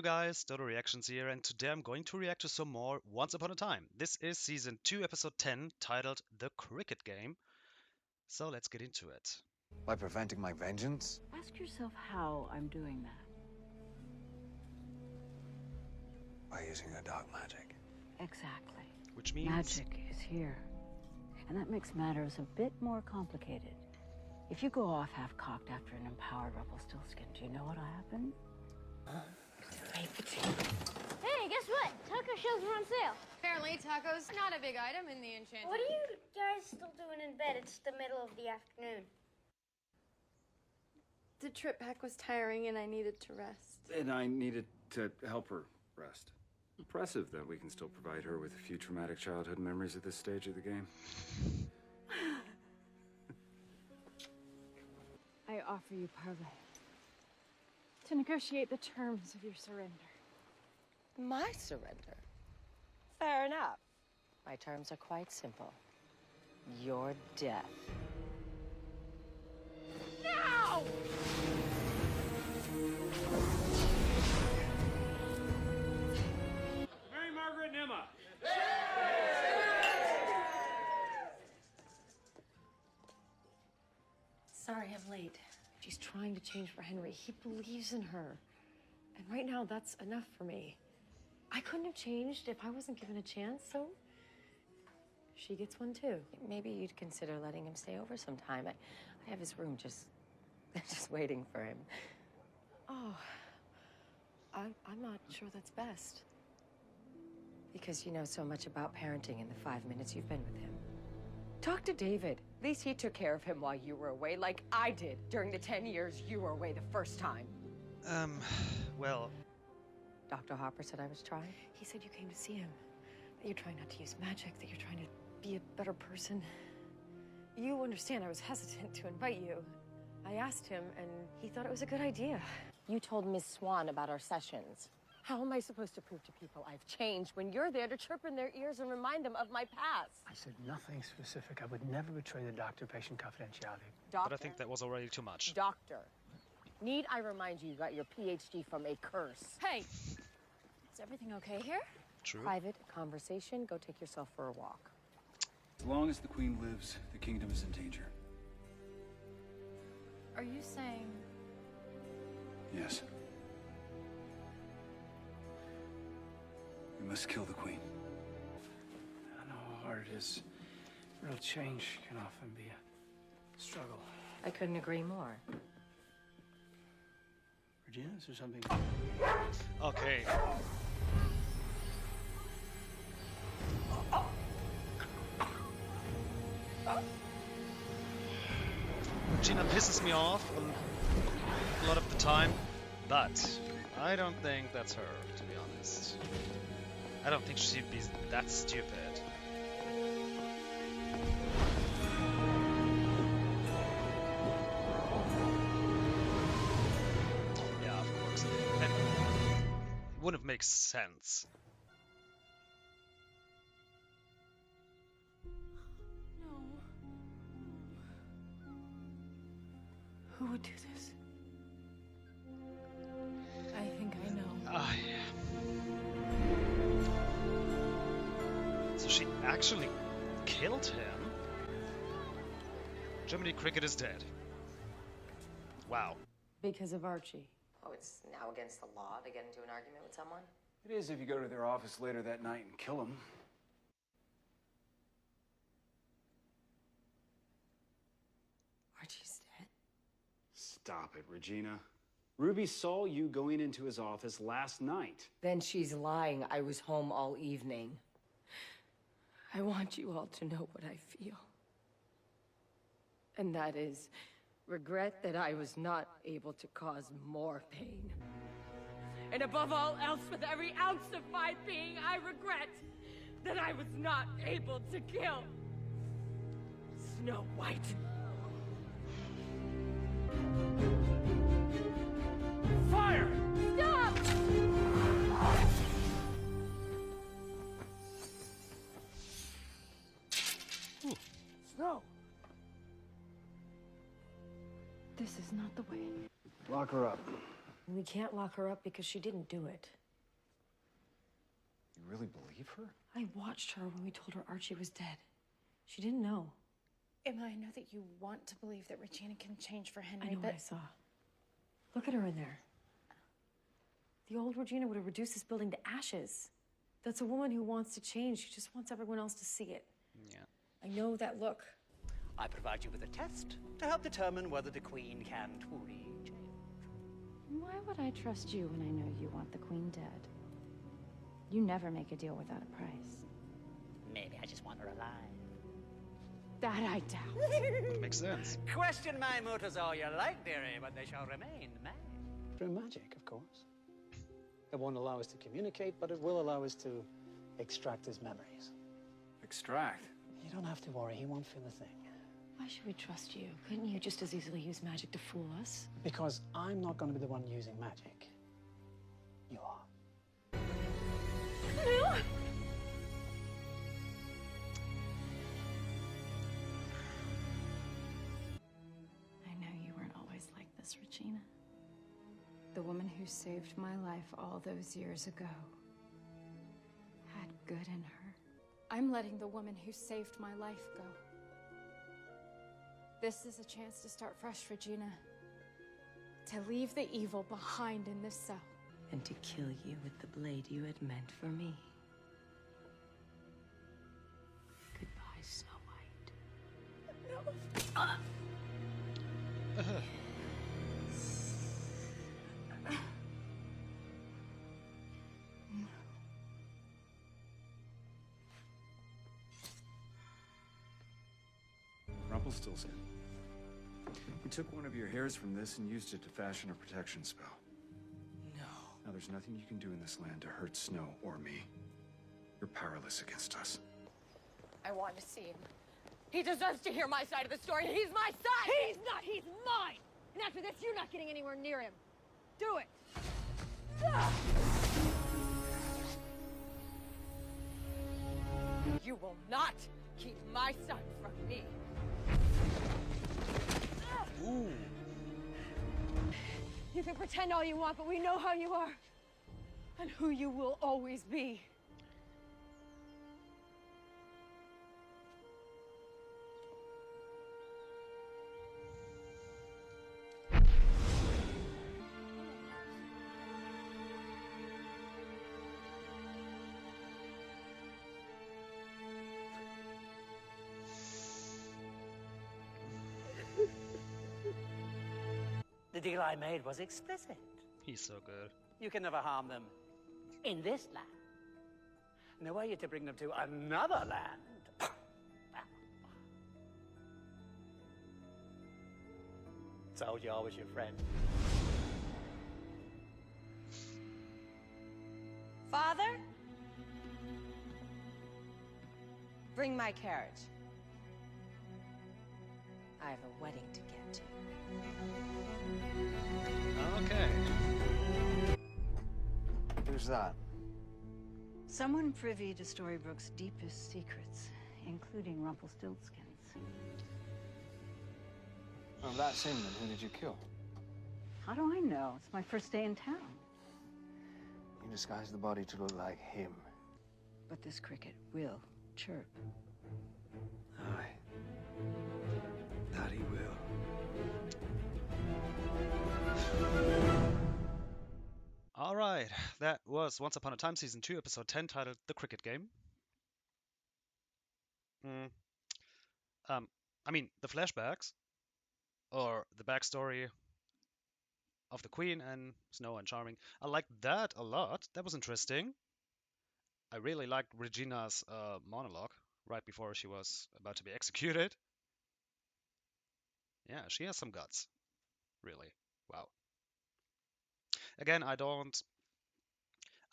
you guys, Dodo Reactions here, and today I'm going to react to some more Once Upon a Time. This is Season 2, Episode 10, titled The Cricket Game. So let's get into it. By preventing my vengeance? Ask yourself how I'm doing that. By using the dark magic. Exactly. Which means... Magic is here. And that makes matters a bit more complicated. If you go off half-cocked after an empowered Rumpelstiltskin, do you know what'll happen? Hey, guess what? Taco shells are on sale. Apparently, tacos not a big item in the Enchanted. What are you guys still doing in bed? It's the middle of the afternoon. The trip back was tiring and I needed to rest. And I needed to help her rest. Impressive that we can still provide her with a few traumatic childhood memories at this stage of the game. I offer you parley to negotiate the terms of your surrender. My surrender? Fair enough. My terms are quite simple. Your death. No! Mary Margaret and Emma! Sorry, I'm late. She's trying to change for Henry. He believes in her. And right now, that's enough for me. I couldn't have changed if I wasn't given a chance, so she gets one too. Maybe you'd consider letting him stay over sometime. I have his room just waiting for him. Oh, I'm not sure that's best. Because you know so much about parenting in the 5 minutes you've been with him. Talk to David. At least he took care of him while you were away, like I did during the 10 years you were away the first time. Well... Dr. Hopper said I was trying? He said you came to see him, that you're trying not to use magic, that you're trying to be a better person. You understand I was hesitant to invite you. I asked him, and he thought it was a good idea. You told Miss Swan about our sessions. How am I supposed to prove to people I've changed when you're there to chirp in their ears and remind them of my past? I said nothing specific. I would never betray the doctor-patient confidentiality. Doctor? But I think that was already too much. Doctor. Need I remind you got your PhD from a curse? Hey! Is everything okay here? True. Private conversation. Go take yourself for a walk. As long as the Queen lives, the kingdom is in danger. Are you saying... Yes. We must kill the Queen. I know how hard it is. Real change can often be a struggle. I couldn't agree more. Regina, is there something? Okay. Regina pisses me off a lot of the time, but I don't think that's her, to be honest. I don't think she'd be that stupid. Yeah, of course. And it wouldn't make sense. No. Who would do this? I think I know. Ah, yeah. So she actually killed him? Germany cricket is dead. Wow. Because of Archie. Oh, it's now against the law to get into an argument with someone? It is if you go to their office later that night and kill them. Archie's dead? Stop it, Regina. Ruby saw you going into his office last night. Then she's lying. I was home all evening. I want you all to know what I feel. And that is regret that I was not able to cause more pain. And above all else, with every ounce of my being, I regret that I was not able to kill Snow White. Fire! Stop! Snow! This is not the way. Lock her up. We can't lock her up because she didn't do it. You really believe her? I watched her when we told her Archie was dead. She didn't know. Emma, I know that you want to believe that Regina can change for Henry, I know but what I saw. Look at her in there. The old Regina would have reduced this building to ashes. That's a woman who wants to change. She just wants everyone else to see it. Yeah. I know that look. I provide you with a test to help determine whether the Queen can truly change. why would I trust you when I know you want the Queen dead? You never make a deal without a price. Maybe I just want her alive. That I doubt. Makes sense. Question my motives all you like, dearie, but they shall remain mine. Through magic, of course. It won't allow us to communicate, but it will allow us to extract his memories. Extract? You don't have to worry, he won't feel a thing. Why should we trust you? Couldn't you just as easily use magic to fool us? Because I'm not going to be the one using magic. You are. No! I know you weren't always like this, Regina. The woman who saved my life all those years ago had good in her. I'm letting the woman who saved my life go. This is a chance to start fresh, Regina. To leave the evil behind in this cell. And to kill you with the blade you had meant for me. Goodbye, Snow White. No. Rumpelstiltskin. You took one of your hairs from this and used it to fashion a protection spell. No. Now there's nothing you can do in this land to hurt Snow or me. You're powerless against us. I want to see him. He deserves to hear my side of the story. He's my son! He's not! He's mine! And after this, you're not getting anywhere near him. Do it! You will not keep my son from me. Ooh. You can pretend all you want, but we know how you are. And who you will always be. The deal I made was explicit. He's so good. You can never harm them in this land. Now, were you to bring them to another land? Told you I was your friend. Father? Bring my carriage. I have a wedding to get to. Okay. Who's that? Someone privy to Storybrooke's deepest secrets, including Rumpelstiltskin's. Well, if that's him, then who did you kill? How do I know? It's my first day in town. You disguised the body to look like him. But this cricket will chirp. Aye. That he will. Alright, that was Once Upon a Time Season 2, Episode 10, titled The Cricket Game. I mean, the flashbacks, or the backstory of the Queen and Snow and Charming, I liked that a lot. That was interesting. I really liked Regina's monologue right before she was about to be executed. Yeah, she has some guts. Really. Wow. Again, I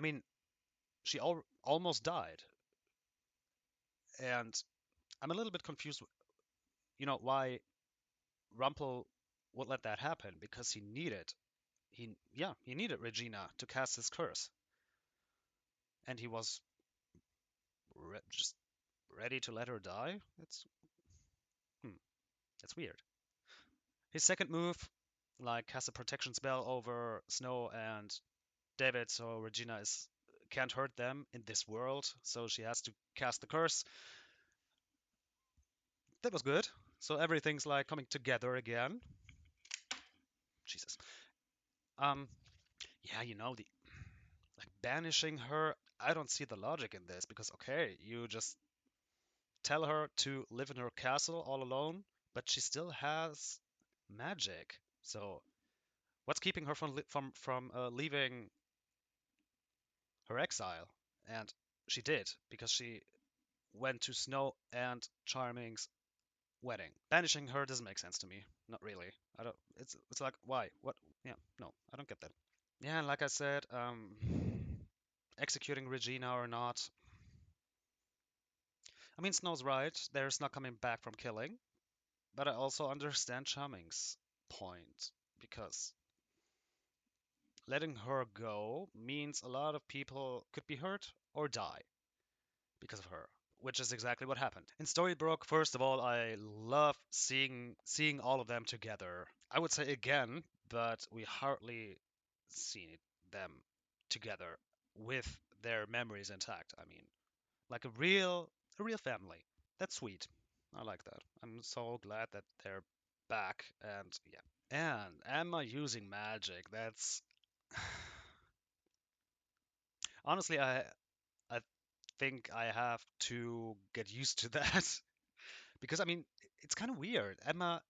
mean, she almost died. And I'm a little bit confused, why Rumpel would let that happen, because he needed Regina to cast his curse. And he was just ready to let her die? That's weird. His second move like cast a protection spell over Snow and David, so Regina is can't hurt them in this world, so she has to cast the curse. That was good. So everything's like coming together again. Jesus. Um, yeah, the like banishing her. I don't see the logic in this because okay, you just tell her to live in her castle all alone, but she still has magic. So what's keeping her from leaving her exile? And she did because she went to Snow and Charming's wedding. Banishing her doesn't make sense to me. Not really. I don't. It's like why? What? Yeah. No, I don't get that. Yeah, and like I said, executing Regina or not. I mean, Snow's right. There's not coming back from killing, but I also understand Charming's point because letting her go means a lot of people could be hurt or die because of her, which is exactly what happened. In Storybrooke, first of all, I love seeing all of them together. I would say again, but we hardly see them together with their memories intact. I mean, like a real family. That's sweet. I like that. I'm so glad that they're back and yeah. And Emma using magic, that's honestly I think I have to get used to that because I mean it's kind of weird. Emma,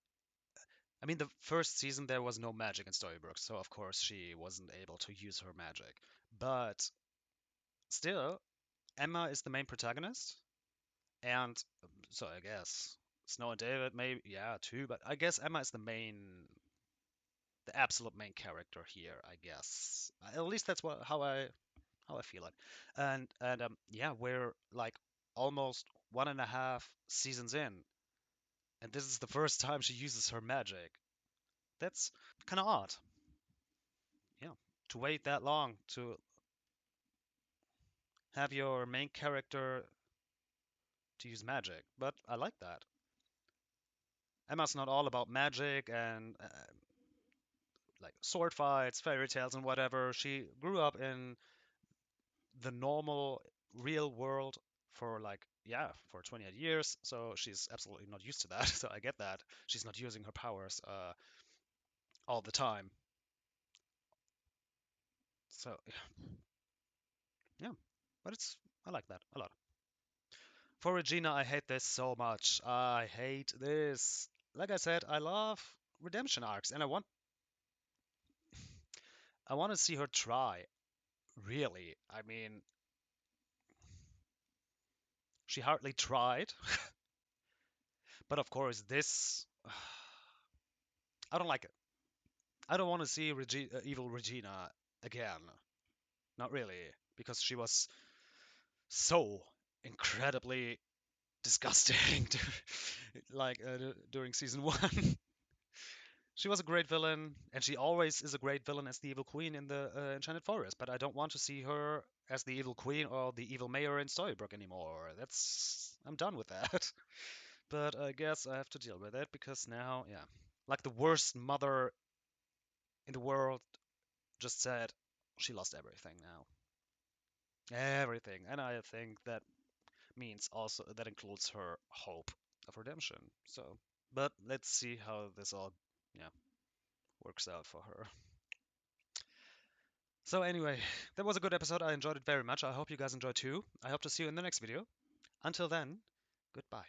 I mean the first season there was no magic in Storybrooke, so of course she wasn't able to use her magic. But still, Emma is the main protagonist, and so I guess Snow and David maybe yeah too, but I guess Emma is the absolute main character here. I guess at least that's how I feel it. And yeah, we're like almost 1.5 seasons in, and this is the first time she uses her magic. That's kind of odd. Yeah, to wait that long to have your main character to use magic, but I like that. Emma's not all about magic and like sword fights, fairy tales, and whatever. She grew up in the normal real world for like yeah for 28 years, so she's absolutely not used to that. So I get that she's not using her powers all the time. So yeah, but it's I like that a lot. For Regina, I hate this so much. I hate this. Like I said, I love redemption arcs, and I want to see her try. Really, I mean, she hardly tried. But of course, this I don't like it. I don't want to see evil Regina again. Not really, because she was so incredibly disgusting like during season one. She was a great villain, and she always is a great villain as the evil queen in the Enchanted Forest. But I don't want to see her as the evil queen or the evil mayor in Storybrooke anymore. I'm done with that. But I guess I have to deal with it because now, yeah, like the worst mother in the world just said she lost everything now. Everything. And I think that means also that includes her hope of redemption. So, but let's see how this all, yeah, works out for her. So anyway, that was a good episode. I enjoyed it very much. I hope you guys enjoyed too. I hope to see you in the next video. Until then, goodbye.